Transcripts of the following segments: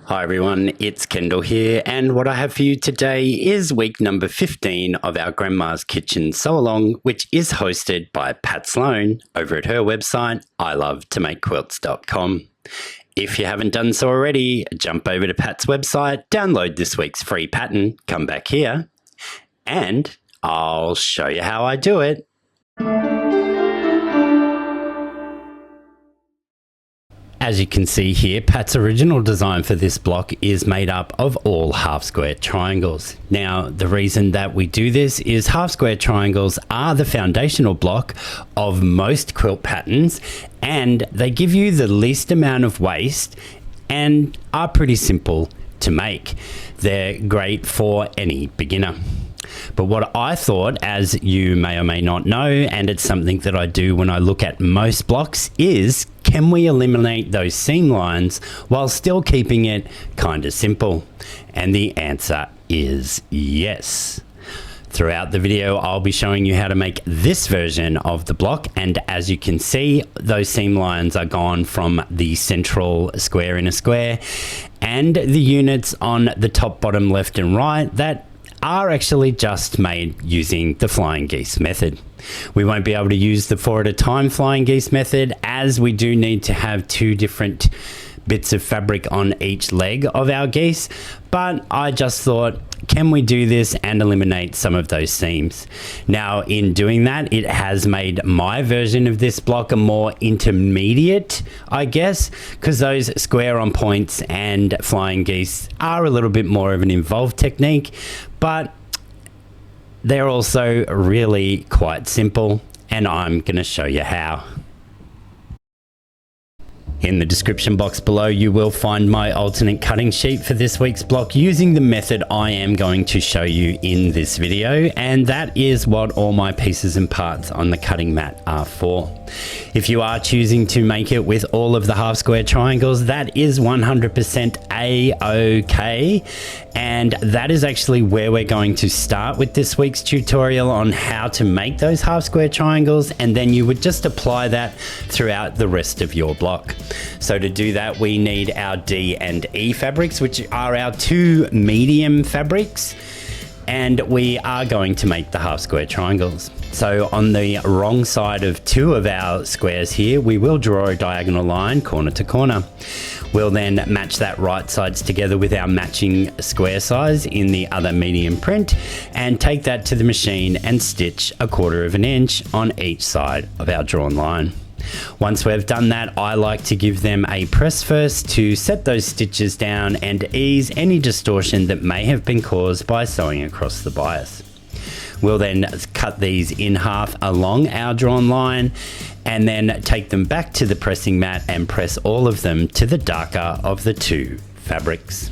Hi everyone, it's Kendall here, and what I have for you today is week number 15 of our Grandma's Kitchen Sew-Along, which is hosted by Pat Sloan over at her website, ilovetomakequilts.com. If you haven't done so already, jump over to Pat's website, download this week's free pattern, come back here, and I'll show you how I do it. As you can see here, Pat's original design for this block is made up of all half square triangles. Now, the reason that we do this is half square triangles are the foundational block of most quilt patterns, and they give you the least amount of waste and are pretty simple to make. They're great for any beginner. But what I thought, as you may or may not know, and it's something that I do when I look at most blocks, is can we eliminate those seam lines while still keeping it kind of simple? And the answer is yes. Throughout the video, I'll be showing you how to make this version of the block, and as you can see, those seam lines are gone from the central square in a square, and the units on the top, bottom, left and right that are actually just made using the flying geese method. We won't be able to use the 4 at a time flying geese method, as we do need to have 2 different bits of fabric on each leg of our geese, but I just thought, can we do this and eliminate some of those seams? Now, in doing that, it has made my version of this block a more intermediate, I guess, because those square on points and flying geese are a little bit more of an involved technique, but they're also really quite simple, and I'm going to show you how. In the description box below, you will find my alternate cutting sheet for this week's block using the method I am going to show you in this video, and that is what all my pieces and parts on the cutting mat are for. If you are choosing to make it with all of the half square triangles, that is 100% a-okay, and that is actually where we're going to start with this week's tutorial on how to make those half square triangles, and then you would just apply that throughout the rest of your block. So to do that, we need our D and E fabrics, which are our 2 medium fabrics, and we are going to make the half square triangles. So on the wrong side of 2 of our squares here, we will draw a diagonal line corner to corner. We'll then match that right sides together with our matching square size in the other medium print, and take that to the machine and stitch 1/4 inch on each side of our drawn line. Once we've done that, I like to give them a press first to set those stitches down and ease any distortion that may have been caused by sewing across the bias. We'll then cut these in half along our drawn line, and then take them back to the pressing mat and press all of them to the darker of the 2 fabrics.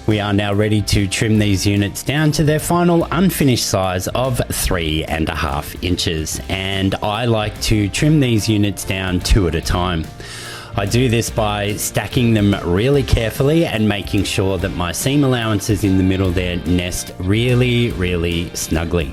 We are now ready to trim these units down to their final unfinished size of 3.5 inches, and I like to trim these units down 2 at a time. I do this by stacking them really carefully and making sure that my seam allowances in the middle there nest really snugly.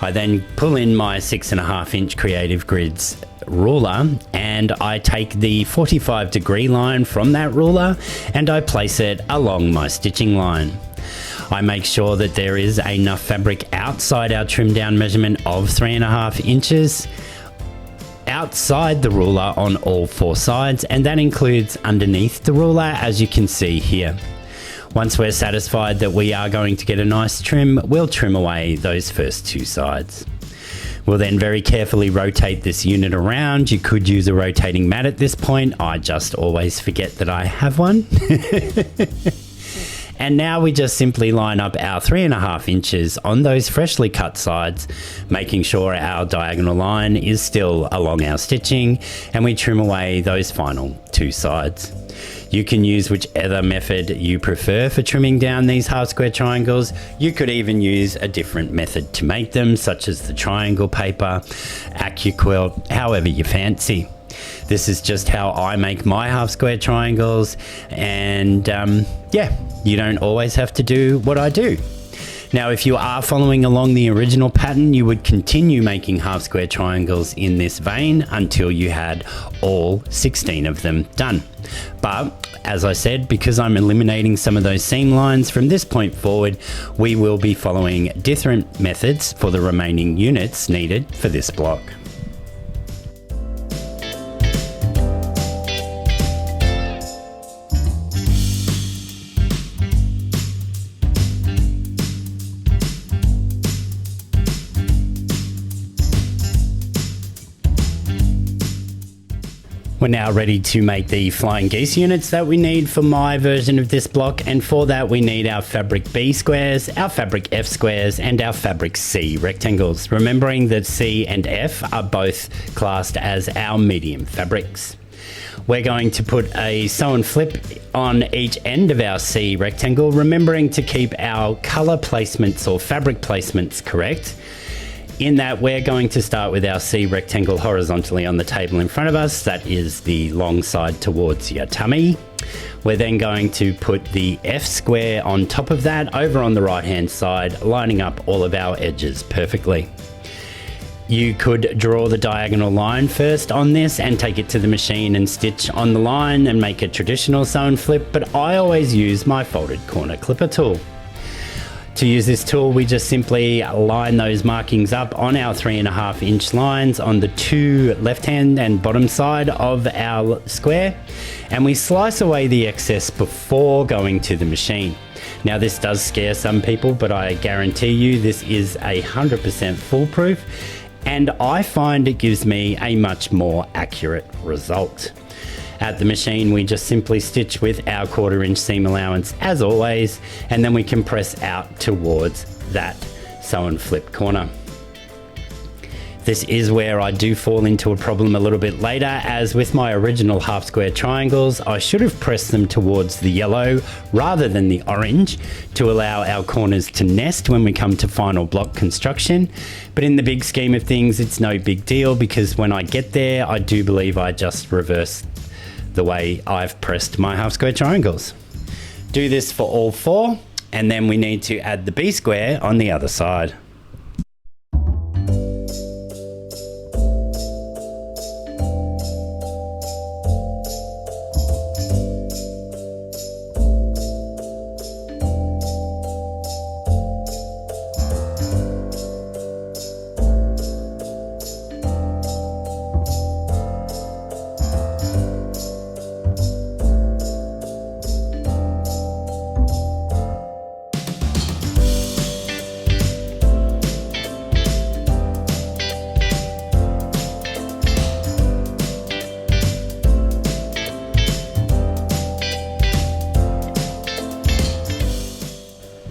I then pull in my 6.5 inch Creative Grids ruler, and I take the 45-degree line from that ruler and I place it along my stitching line. I make sure that there is enough fabric outside our trim down measurement of 3.5 inches outside the ruler on all 4 sides, and that includes underneath the ruler, as you can see here. Once we're satisfied that we are going to get a nice trim, we'll trim away those first 2 sides. We'll then very carefully rotate this unit around. You could use a rotating mat at this point. I just always forget that I have one. And now we just simply line up our 3.5 inches on those freshly cut sides, making sure our diagonal line is still along our stitching, and we trim away those final 2 sides. You can use whichever method you prefer for trimming down these half square triangles. You could even use a different method to make them, such as the triangle paper, AccuQuilt, however you fancy. This is just how I make my half square triangles, and yeah, you don't always have to do what I do. Now, if you are following along the original pattern, you would continue making half square triangles in this vein until you had all 16 of them done. But as I said, because I'm eliminating some of those seam lines from this point forward, we will be following different methods for the remaining units needed for this block. We're now ready to make the flying geese units that we need for my version of this block, and for that we need our fabric B squares, our fabric F squares, and our fabric C rectangles, remembering that C and F are both classed as our medium fabrics. We're going to put a sew and flip on each end of our C rectangle, remembering to keep our colour placements or fabric placements correct. In that, we're going to start with our C rectangle horizontally on the table in front of us. That is the long side towards your tummy. We're then going to put the F square on top of that over on the right hand side, lining up all of our edges perfectly. You could draw the diagonal line first on this and take it to the machine and stitch on the line and make a traditional sew and flip, but I always use my folded corner clipper tool. To use this tool, we just simply line those markings up on our 3.5 inch lines on the 2 left hand and bottom side of our square, and we slice away the excess before going to the machine. Now, this does scare some people, but I guarantee you this is 100% foolproof, and I find it gives me a much more accurate result. At the machine, we just simply stitch with our 1/4 inch seam allowance as always, and then we can press out towards that sew and flip corner. This is where I do fall into a problem a little bit later, as with my original half square triangles, I should have pressed them towards the yellow rather than the orange to allow our corners to nest when we come to final block construction. But in the big scheme of things, it's no big deal, because when I get there, I do believe I just reverse the way I've pressed my half square triangles. Do this for all 4, and then we need to add the B square on the other side.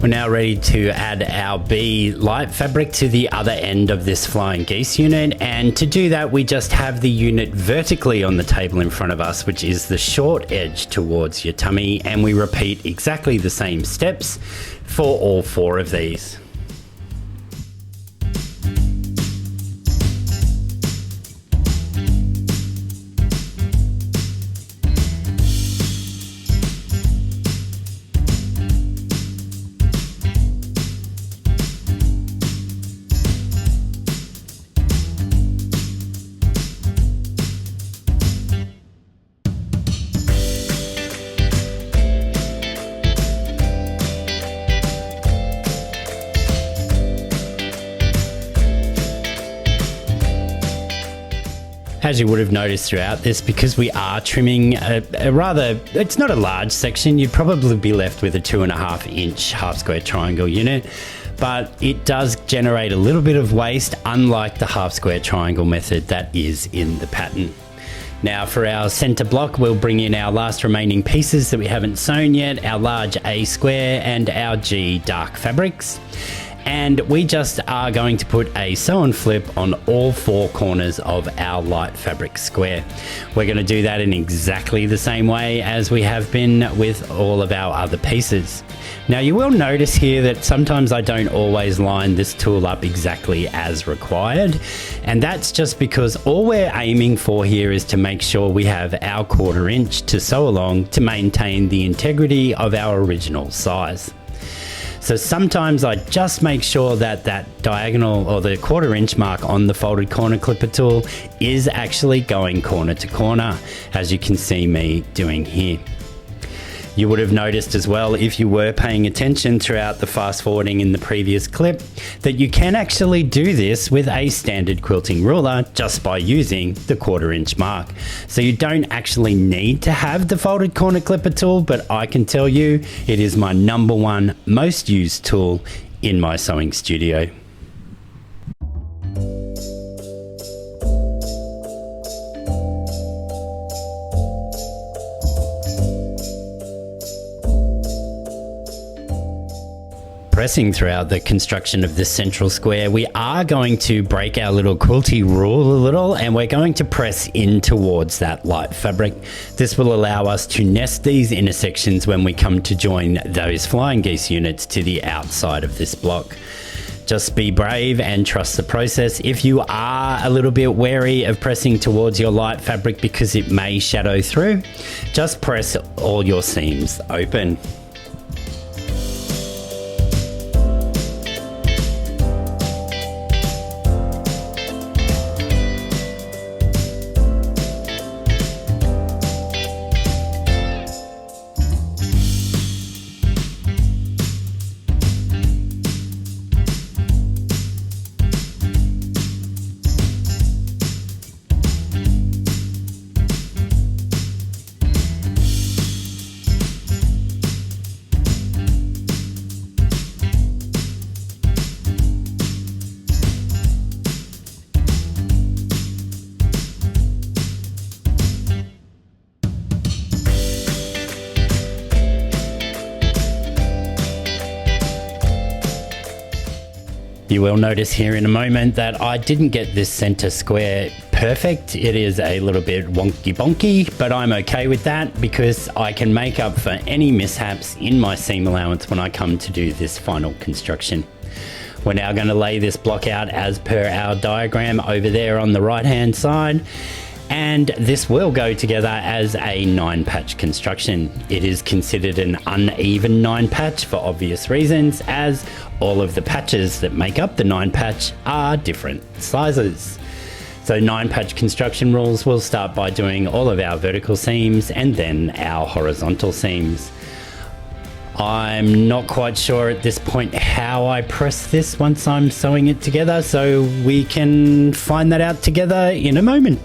We're now ready to add our B light fabric to the other end of this flying geese unit, and to do that we just have the unit vertically on the table in front of us, which is the short edge towards your tummy, and we repeat exactly the same steps for all 4 of these. As you would have noticed throughout this, because we are trimming a rather, it's not a large section, you'd probably be left with a 2.5 inch half square triangle unit, but it does generate a little bit of waste, unlike the half square triangle method that is in the pattern. Now for our center block, we'll bring in our last remaining pieces that we haven't sewn yet, our large A square and our G dark fabrics. And we just are going to put a sew and flip on all 4 corners of our light fabric square. We're going to do that in exactly the same way as we have been with all of our other pieces. Now you will notice here that sometimes I don't always line this tool up exactly as required, and that's just because all we're aiming for here is to make sure we have our 1/4 inch to sew along to maintain the integrity of our original size. So sometimes I just make sure that that diagonal or the 1/4 inch mark on the folded corner clipper tool is actually going corner to corner, as you can see me doing here. You would have noticed as well, if you were paying attention throughout the fast forwarding in the previous clip, that you can actually do this with a standard quilting ruler just by using the 1/4 inch mark. So you don't actually need to have the folded corner clipper tool, but I can tell you it is my #1 most used tool in my sewing studio. Pressing throughout the construction of this central square, we are going to break our little quilty rule a little, and we're going to press in towards that light fabric. This will allow us to nest these intersections when we come to join those flying geese units to the outside of this block. Just be brave and trust the process. If you are a little bit wary of pressing towards your light fabric because it may shadow through, just press all your seams open. You will notice here in a moment that I didn't get this center square perfect. It is a little bit wonky bonky, but I'm okay with that because I can make up for any mishaps in my seam allowance when I come to do this final construction. We're now going to lay this block out as per our diagram over there on the right hand side, and this will go together as a 9-patch construction. It is considered an uneven 9-patch for obvious reasons, as all of the patches that make up the 9-patch are different sizes. So 9-patch construction rules will start by doing all of our vertical seams and then our horizontal seams. I'm not quite sure at this point how I press this once I'm sewing it together, so we can find that out together in a moment.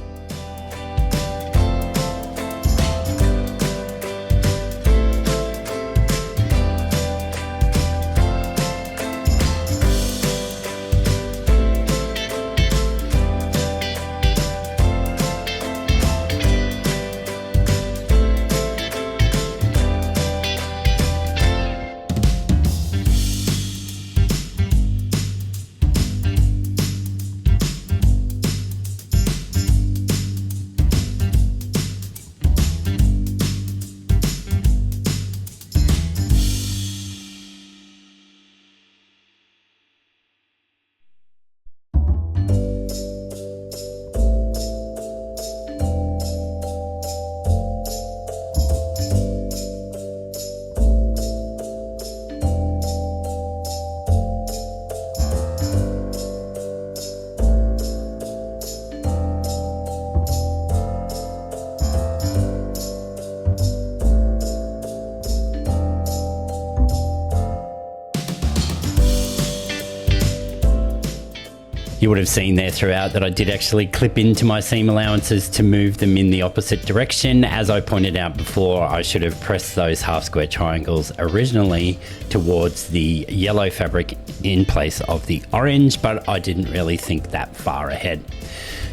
You would have seen there throughout that I did actually clip into my seam allowances to move them in the opposite direction. As I pointed out before, I should have pressed those half square triangles originally towards the yellow fabric in place of the orange, but I didn't really think that far ahead.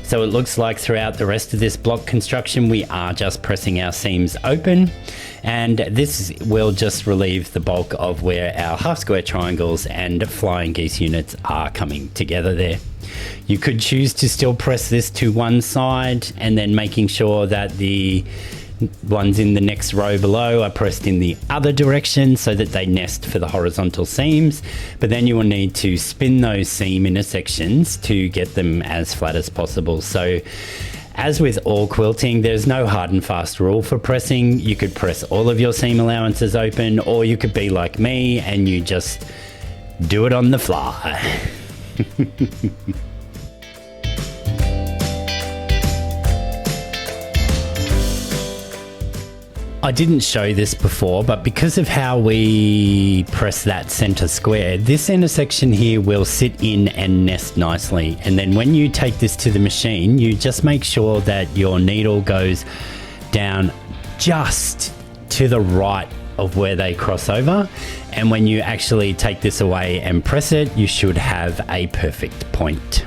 So it looks like throughout the rest of this block construction, we are just pressing our seams open, and this will just relieve the bulk of where our half square triangles and flying geese units are coming together there. You could choose to still press this to one side and then making sure that the ones in the next row below are pressed in the other direction so that they nest for the horizontal seams, but then you will need to spin those seam intersections to get them as flat as possible. So as with all quilting, there's no hard and fast rule for pressing. You could press all of your seam allowances open, or you could be like me and you just do it on the fly. I didn't show this before, but because of how we press that center square, this intersection here will sit in and nest nicely. And then when you take this to the machine, you just make sure that your needle goes down just to the right of where they cross over. And when you actually take this away and press it, you should have a perfect point.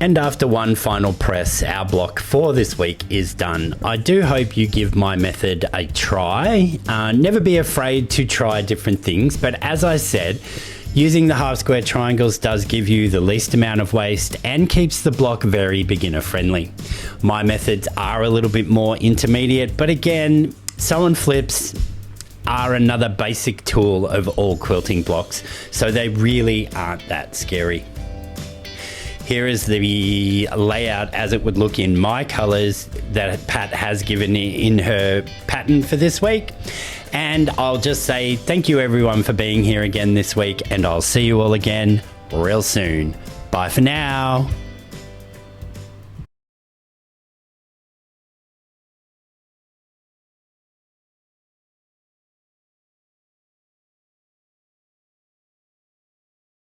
And after one final press, our block for this week is done. I do hope you give my method a try. Never be afraid to try different things, but as I said, using the half square triangles does give you the least amount of waste and keeps the block very beginner friendly. My methods are a little bit more intermediate, but again, sew and flips are another basic tool of all quilting blocks, so they really aren't that scary. Here is the layout as it would look in my colors that Pat has given in her pattern for this week. And I'll just say thank you everyone for being here again this week, and I'll see you all again real soon. Bye for now.